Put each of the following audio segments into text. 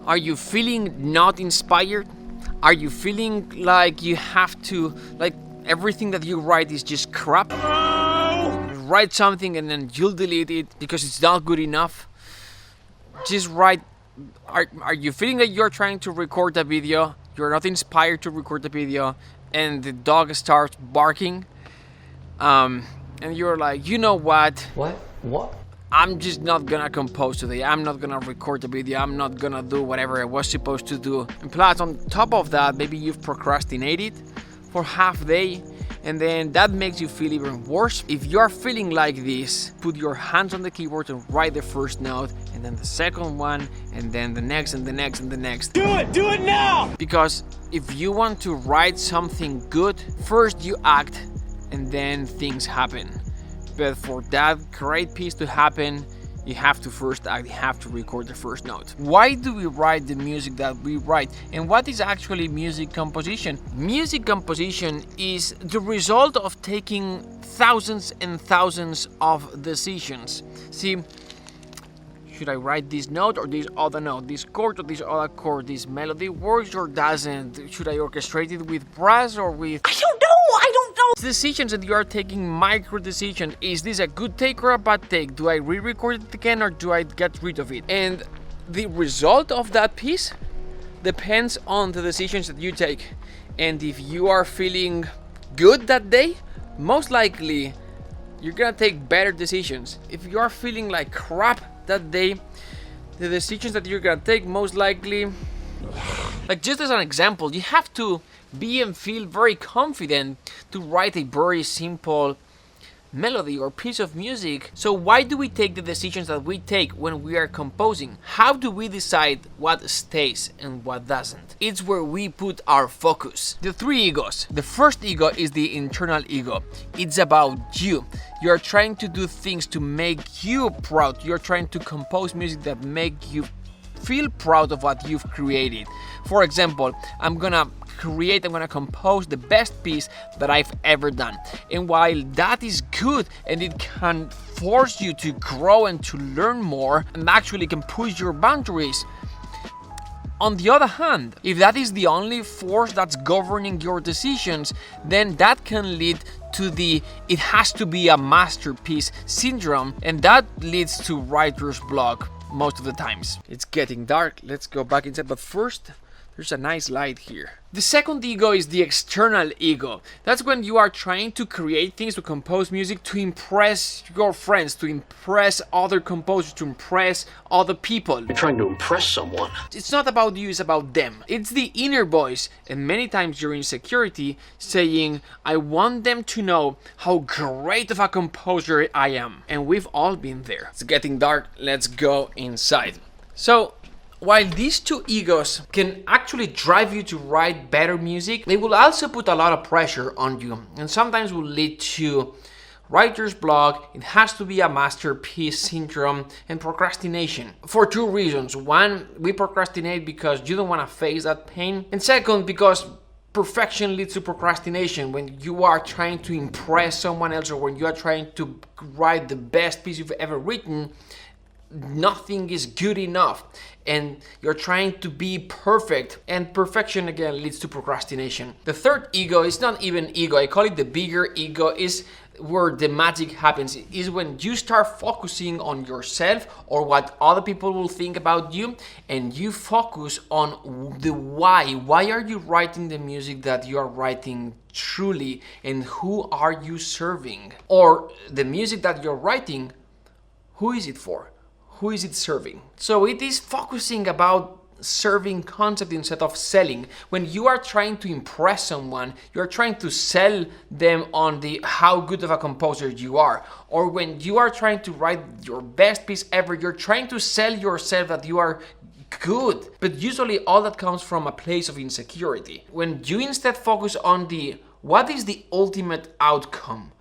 Are you feeling not inspired? Are you feeling like you have to, like everything that you write is just crap? Write something and then you'll delete it because it's not good enough. Just write. Are you feeling that you're trying to record a video, you're not inspired to record the video, and the dog starts barking, and you're like, you know what? What? I'm just not gonna compose today. I'm not gonna record the video. I'm not gonna do whatever I was supposed to do. And plus, on top of that, maybe you've procrastinated for half day, and then that makes you feel even worse. If you're feeling like this, put your hands on the keyboard and write the first note, and then the second one, and then the next, and the next, and the next. Do it now! Because if you want to write something good, first you act, and then things happen. But for that great piece to happen, you have to first act, you have to record the first note. Why do we write the music that we write? And what is actually music composition? Music composition is the result of taking thousands and thousands of decisions. See, should I write this note or this other note? This chord or this other chord? This melody works or doesn't? Should I orchestrate it with brass or with... I don't know! Decisions that you are taking, micro decisions. Is this a good take or a bad take? Do I re-record it again or do I get rid of it? And the result of that piece depends on the decisions that you take. And if you are feeling good that day, most likely you're gonna take better decisions. If you are feeling like crap that day, the decisions that you're gonna take most likely, like just as an example, you have to be and feel very confident to write a very simple melody or piece of music. So why do we take the decisions that we take when we are composing? How do we decide what stays and what doesn't? It's where we put our focus. The three egos. The first ego is the internal ego. It's about you. You're trying to do things to make you proud. You're trying to compose music that make you feel proud of what you've created. For example, I'm gonna compose the best piece that I've ever done. And while that is good and it can force you to grow and to learn more and actually can push your boundaries, on the other hand, if that is the only force that's governing your decisions, then that can lead to the it has to be a masterpiece syndrome, and that leads to writer's block most of the times. It's getting dark, let's go back inside, but first, there's a nice light here. The second ego is the external ego. That's when you are trying to create things, to compose music, to impress your friends, to impress other composers, to impress other people. You're trying to impress someone. It's not about you, it's about them. It's the inner voice, and many times your insecurity saying, I want them to know how great of a composer I am. And we've all been there. It's getting dark, let's go inside. So, while these two egos can actually drive you to write better music, they will also put a lot of pressure on you and sometimes will lead to writer's block, it has to be a masterpiece syndrome, and procrastination. For two reasons. One, we procrastinate because you don't want to face that pain. And second, because perfection leads to procrastination. When you are trying to impress someone else or when you are trying to write the best piece you've ever written, nothing is good enough and you're trying to be perfect, and perfection again leads to procrastination. The third ego is not even ego, I call it the bigger ego, is where the magic happens. It is when you start focusing on yourself or what other people will think about you, and you focus on the why. Why are you writing the music that you are writing truly, and who are you serving? Or the music that you're writing, who is it for? Who is it serving? So it is focusing about serving concept instead of selling. When you are trying to impress someone, you're trying to sell them on the how good of a composer you are. Or when you are trying to write your best piece ever, you're trying to sell yourself that you are good. But usually all that comes from a place of insecurity. When you instead focus on the what is the ultimate outcome?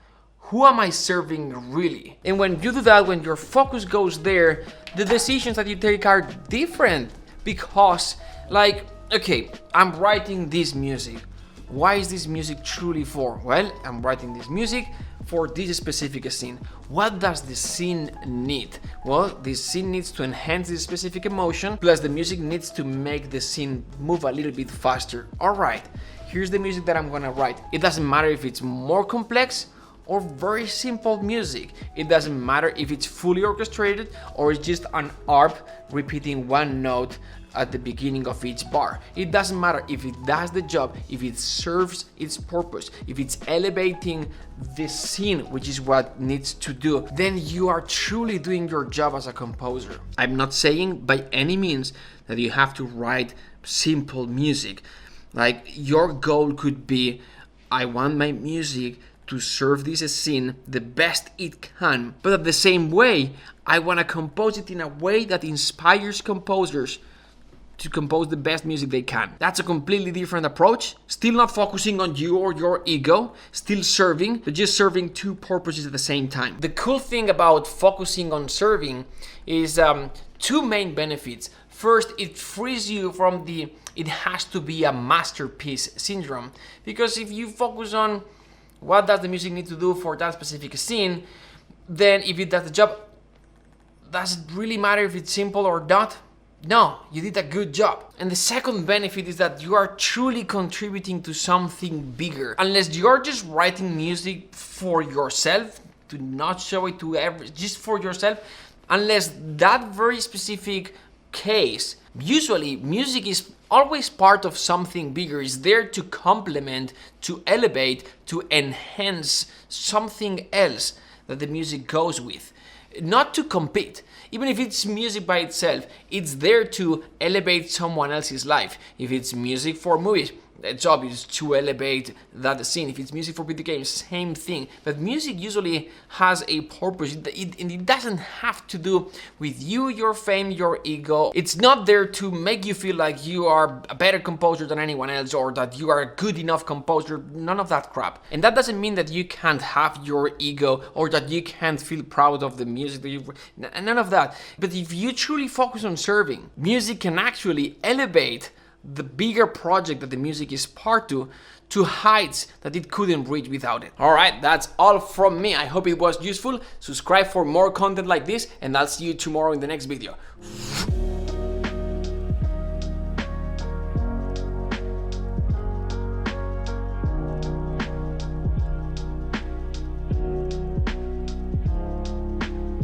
Who am I serving really? And when you do that, when your focus goes there, the decisions that you take are different. Because, like, okay, I'm writing this music. Why is this music truly for? Well, I'm writing this music for this specific scene. What does the scene need? Well, the scene needs to enhance this specific emotion, plus the music needs to make the scene move a little bit faster. Alright, here's the music that I'm gonna write. It doesn't matter if it's more complex or very simple music. It doesn't matter if it's fully orchestrated or it's just an ARP repeating one note at the beginning of each bar. It doesn't matter if it does the job, if it serves its purpose, if it's elevating the scene, which is what needs to do, then you are truly doing your job as a composer. I'm not saying by any means that you have to write simple music. Like, your goal could be, I want my music to serve this scene the best it can, but at the same way, I want to compose it in a way that inspires composers to compose the best music they can. That's a completely different approach. Still not focusing on you or your ego, still serving, but just serving two purposes at the same time. The cool thing about focusing on serving is two main benefits. First, it frees you from the it has to be a masterpiece syndrome, because if you focus on what does the music need to do for that specific scene, then if it does the job, does it really matter if it's simple or not? No, you did a good job. And the second benefit is that you are truly contributing to something bigger. Unless you're just writing music for yourself, to not show it to just for yourself, unless that very specific case, usually music is always part of something bigger. It's there to complement, to elevate, to enhance something else that the music goes with. Not to compete. Even if it's music by itself, it's there to elevate someone else's life. If it's music for movies, it's obvious to elevate that scene. If it's music for video games, same thing. But music usually has a purpose. It doesn't have to do with you, your fame, your ego. It's not there to make you feel like you are a better composer than anyone else or that you are a good enough composer. None of that crap. And that doesn't mean that you can't have your ego or that you can't feel proud of the music that you've... None of that. But if you truly focus on serving, music can actually elevate the bigger project that the music is part to heights that it couldn't reach without it. Alright, that's all from me. I hope it was useful. Subscribe for more content like this, and I'll see you tomorrow in the next video.